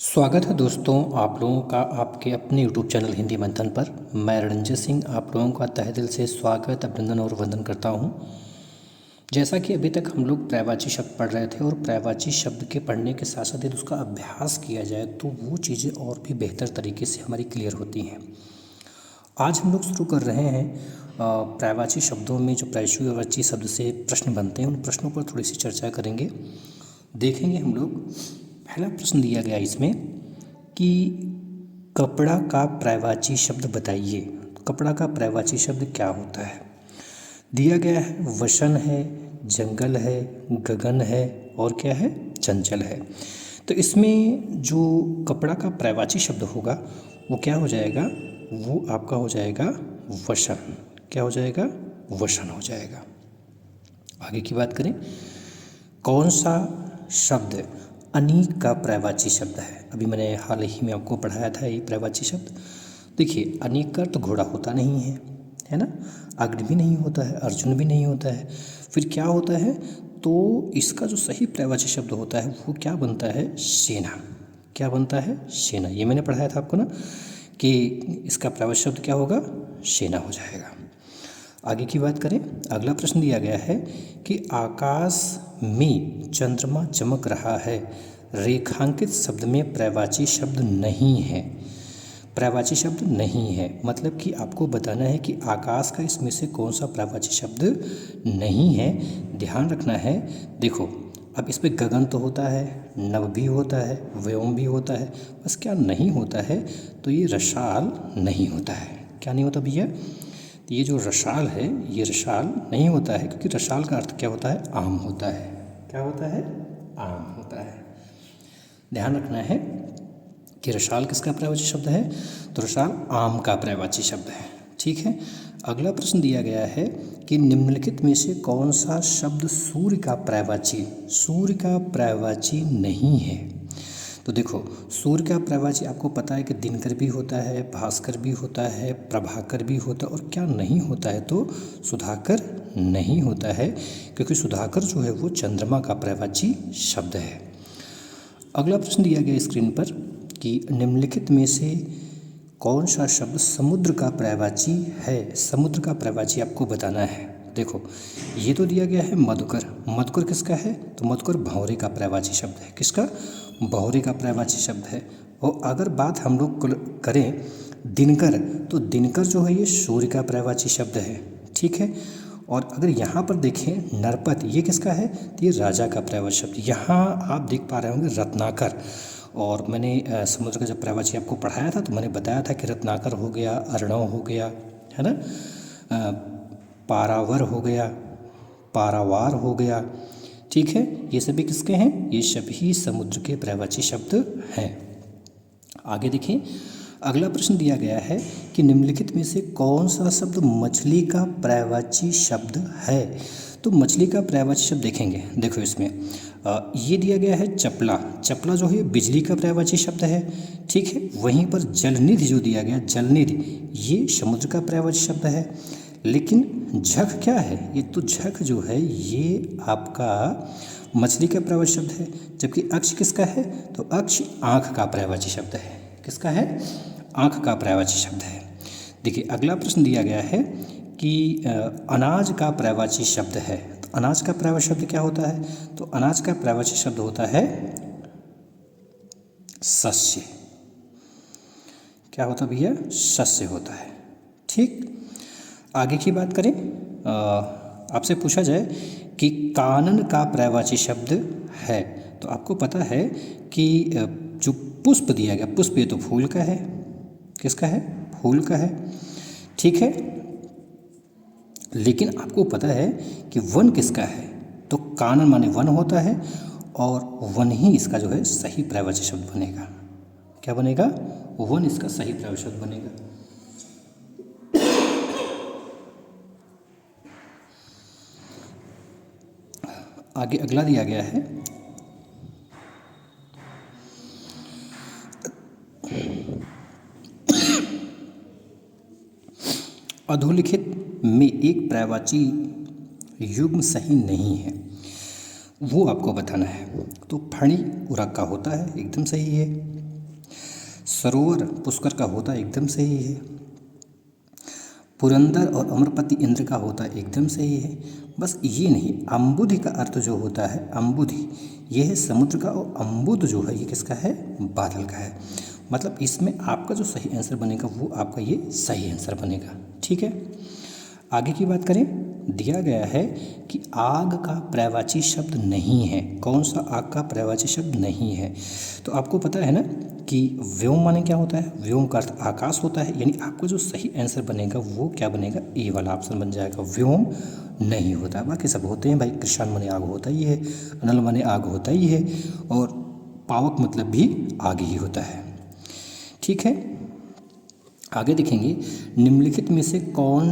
स्वागत है दोस्तों आप लोगों का आपके अपने YouTube चैनल हिंदी मंथन पर। मैं रणजीत सिंह आप लोगों का तहे दिल से स्वागत अभिनंदन और वंदन करता हूं। जैसा कि अभी तक हम लोग पर्यायवाची शब्द पढ़ रहे थे और पर्यायवाची शब्द के पढ़ने के साथ साथ यदि उसका अभ्यास किया जाए तो वो चीज़ें और भी बेहतर तरीके से हमारी क्लियर होती हैं। आज हम लोग शुरू कर रहे हैं पर्यायवाची शब्दों में जो पर्यायवाची शब्द से प्रश्न बनते हैं उन प्रश्नों पर थोड़ी सी चर्चा करेंगे। देखेंगे हम लोग पहला प्रश्न दिया गया इसमें कि कपड़ा का पर्यायवाची शब्द बताइए। कपड़ा का पर्यायवाची शब्द क्या होता है? दिया गया है वसन है, जंगल है, गगन है और क्या है, चंचल है। तो इसमें जो कपड़ा का पर्यायवाची शब्द होगा वो क्या हो जाएगा? वो आपका हो जाएगा वसन। क्या हो जाएगा? वसन हो जाएगा। आगे की बात करें, कौन सा शब्द अनीक का पर्यायवाची शब्द है? अभी मैंने हाल ही में आपको पढ़ाया था ये पर्यायवाची शब्द। देखिए, अनीक का तो घोड़ा होता नहीं है ना, अग्नि भी नहीं होता है, अर्जुन भी नहीं होता है, फिर क्या होता है? तो इसका जो सही पर्यायवाची शब्द होता है वो क्या बनता है? सेना। क्या बनता है? सेना। ये मैंने पढ़ाया था आपको ना कि इसका पर्यायवाची शब्द क्या होगा? सेना हो जाएगा। आगे की बात करें, अगला प्रश्न दिया गया है कि आकाश में चंद्रमा चमक रहा है, रेखांकित शब्द में पर्यायवाची शब्द नहीं है। पर्यायवाची शब्द नहीं है मतलब कि आपको बताना है कि आकाश का इसमें से कौन सा पर्यायवाची शब्द नहीं है। ध्यान रखना है। देखो, अब इस पर गगन तो होता है, नभ भी होता है, व्योम भी होता है, बस क्या नहीं होता है? तो ये रसाल नहीं होता है। क्या नहीं होता भैया? तो ये जो रसाल है ये रसाल नहीं होता है, क्योंकि रसाल का अर्थ क्या होता है? आम होता है। क्या होता है? आम होता है। ध्यान रखना है कि रसाल किसका पर्यायवाची शब्द है? तो रसाल आम का पर्यायवाची शब्द है। ठीक है। अगला प्रश्न दिया गया है कि निम्नलिखित में से कौन सा शब्द सूर्य का पर्यायवाची नहीं है? तो देखो, सूर्य का पर्यायवाची आपको पता है कि दिनकर भी होता है, भास्कर भी होता है, प्रभाकर भी होता है और क्या नहीं होता है? तो सुधाकर नहीं होता है, क्योंकि सुधाकर जो है वो चंद्रमा का पर्यायवाची शब्द है। अगला प्रश्न दिया गया स्क्रीन पर कि निम्नलिखित में से कौन सा शब्द समुद्र का पर्यायवाची है? समुद्र का पर्यायवाची आपको बताना है। देखो, ये तो दिया गया है मधुकर। मधुकर किसका है? तो मधुकर भंवरे का पर्यायवाची शब्द है। किसका? भंवरे का पर्यायवाची शब्द है। और अगर बात हम लोग करें दिनकर, तो दिनकर जो है ये सूर्य का पर्यायवाची शब्द है। ठीक है। और अगर यहाँ पर देखें नरपत, ये किसका है? तो ये राजा का पर्यायवाची शब्द। यहाँ आप देख पा रहे होंगे रत्नाकर। और मैंने समुद्र का जब पर्यायवाची आपको पढ़ाया था तो मैंने बताया था कि रत्नाकर हो गया, अर्णव हो गया, है ना, पारावर हो गया, पारावार हो गया। ठीक है। ये सभी किसके हैं? ये सभी समुद्र के पर्यायवाची शब्द हैं। आगे देखिए, अगला प्रश्न दिया गया है कि निम्नलिखित में से कौन सा शब्द मछली का पर्यायवाची शब्द है? तो मछली का पर्यायवाची शब्द देखेंगे। देखो, इसमें ये दिया गया है चपला। चपला जो है बिजली का पर्यायवाची शब्द है। ठीक है। वहीं पर जलनिधि जो दिया गया, जलनिधि, ये समुद्र का पर्यायवाची शब्द है। लेकिन झख क्या है? ये तो झख जो है ये आपका मछली का पर्यायवाची शब्द है। जबकि अक्ष किसका है? तो अक्ष आँख का पर्यायवाची शब्द है। किसका है? आँख का पर्यायवाची शब्द है। देखिए, अगला प्रश्न दिया गया है कि अनाज का पर्यायवाची शब्द है। तो अनाज का पर्यायवाची शब्द क्या होता है? तो अनाज का पर्यायवाची शब्द होता है शस्य। क्या होता है भैया? शस्य होता है। ठीक। आगे की बात करें, आपसे पूछा जाए कि कानन का पर्यायवाची शब्द है, तो आपको पता है कि जो पुष्प दिया गया, पुष्प ये तो फूल का है। किसका है? फूल का है। ठीक है। लेकिन आपको पता है कि वन किसका है? तो कानन माने वन होता है और वन ही इसका जो है सही पर्यायवाची शब्द बनेगा। क्या बनेगा? वन इसका सही पर्यायवाची शब्द बनेगा। आगे अगला दिया गया है अधोलिखित में एक पर्यायवाची युग्म सही नहीं है, वो आपको बताना है। तो फणी उरक का होता है, एकदम सही है। सरोवर पुष्कर का होता एकदम सही है। पुरंदर और अमरपति इंद्र का होता एकदम सही है। बस ये नहीं, अम्बुधि का अर्थ जो होता है, अम्बुधि ये है समुद्र का, और अम्बुद जो है ये किसका है, बादल का है। मतलब इसमें आपका जो सही आंसर बनेगा वो आपका ये सही आंसर बनेगा। ठीक है, आगे की बात करें, दिया गया है कि आग का पर्यायवाची शब्द नहीं है। कौन सा आग का पर्यायवाची शब्द नहीं है? तो आपको पता है ना कि व्योम माने क्या होता है, व्योम का अर्थ आकाश होता है, यानी आपको जो सही आंसर बनेगा वो क्या बनेगा, ए वाला ऑप्शन बन जाएगा, व्योम नहीं होता है। बाकी सब होते हैं भाई, कृषाण माने आग होता ही है, अनल माने आग होता ही है, और पावक मतलब भी आग ही होता है। ठीक है, आगे देखेंगे, निम्नलिखित में से कौन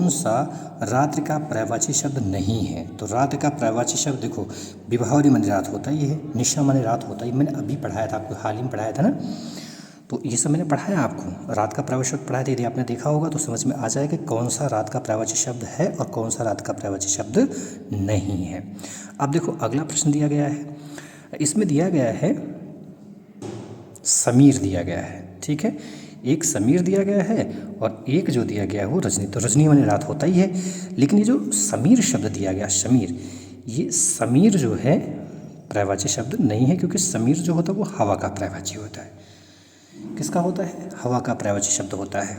सा रात्रि का पर्यायवाची शब्द नहीं है? तो रात्रि का पर्यायवाची शब्द देखो, विभावरी माने रात होता ही है, निशा माने रात होता ही, मैंने अभी पढ़ाया था आपको, हाल ही में पढ़ाया था ना, तो ये सब मैंने पढ़ाया आपको, रात का पर्यायवाची शब्द पढ़ाया था। यदि आपने देखा होगा तो समझ में आ जाएगा कि कौन सा रात का पर्यायवाची शब्द है और कौन सा रात का पर्यायवाची शब्द नहीं है। अब देखो अगला प्रश्न दिया गया है, इसमें दिया गया है समीर दिया गया है। ठीक है, एक समीर दिया गया है और एक जो दिया गया है वो रजनी। तो रजनी माने रात होता ही है, लेकिन ये जो समीर शब्द दिया गया, समीर, ये समीर जो है पर्यायवाची शब्द नहीं है, क्योंकि समीर जो होता है वो हवा का पर्यायवाची होता है। किसका होता है, हवा का पर्यायवाची शब्द होता है।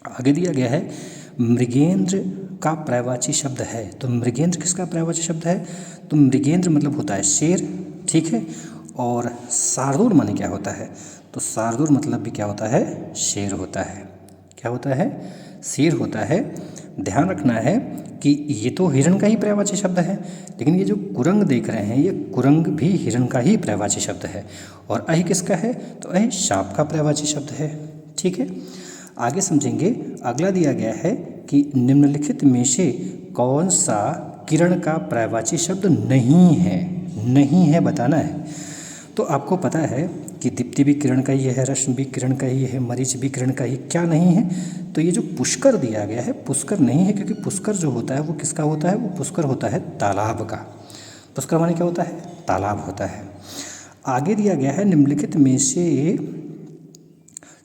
आगे दिया गया है मृगेंद्र का पर्यायवाची शब्द है। तो मृगेंद्र किसका पर्यायवाची शब्द है? तो मृगेंद्र मतलब होता है शेर। ठीक है, और शार्दूल माने क्या होता है? तो शार्दूल मतलब भी क्या होता है, शेर होता है। क्या होता है, शेर होता है। ध्यान रखना है कि ये तो हिरण का ही पर्यायवाची शब्द है, लेकिन ये जो कुरंग देख रहे हैं ये कुरंग भी हिरण का ही पर्यायवाची शब्द है। और अहि किसका है? तो अहि सांप का पर्यायवाची शब्द है। ठीक है, आगे समझेंगे। अगला दिया गया है कि निम्नलिखित में से कौन सा किरण का पर्यायवाची शब्द नहीं है? नहीं है बताना है। तो आपको पता है कि दीप्ति भी किरण का ही है, रश्मि भी किरण का ही है, मरीच भी किरण का ही, क्या नहीं है? तो ये जो पुष्कर दिया गया है, पुष्कर नहीं है, क्योंकि पुष्कर जो होता है वो किसका होता है? वो पुष्कर होता है तालाब का। पुष्कर माने क्या होता है? तालाब होता है। आगे दिया गया है निम्नलिखित में से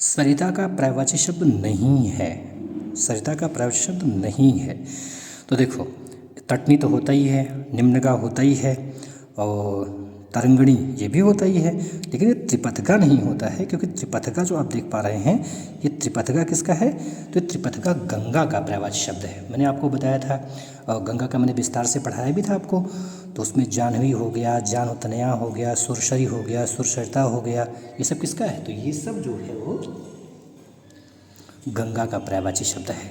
सरिता का पर्यायवाची शब्द नहीं है। सरिता का पर्यायवाची शब्द नहीं है। तो देखो, तटनी तो होता ही है, निम्नगा होता ही है, और तरंगणी ये भी होता ही है, लेकिन ये त्रिपथगा नहीं होता है, क्योंकि त्रिपथगा जो आप देख पा रहे हैं, ये त्रिपथगा किसका है? तो त्रिपथगा गंगा का पर्यायवाची शब्द है। मैंने आपको बताया था, और गंगा का मैंने विस्तार से पढ़ाया भी था आपको। तो उसमें जाह्नवी हो गया, जानतनया हो गया, सुरसरी हो गया, सुरसरिता हो गया, ये सब किसका है? तो ये सब जो है वो गंगा का पर्यायवाची शब्द है।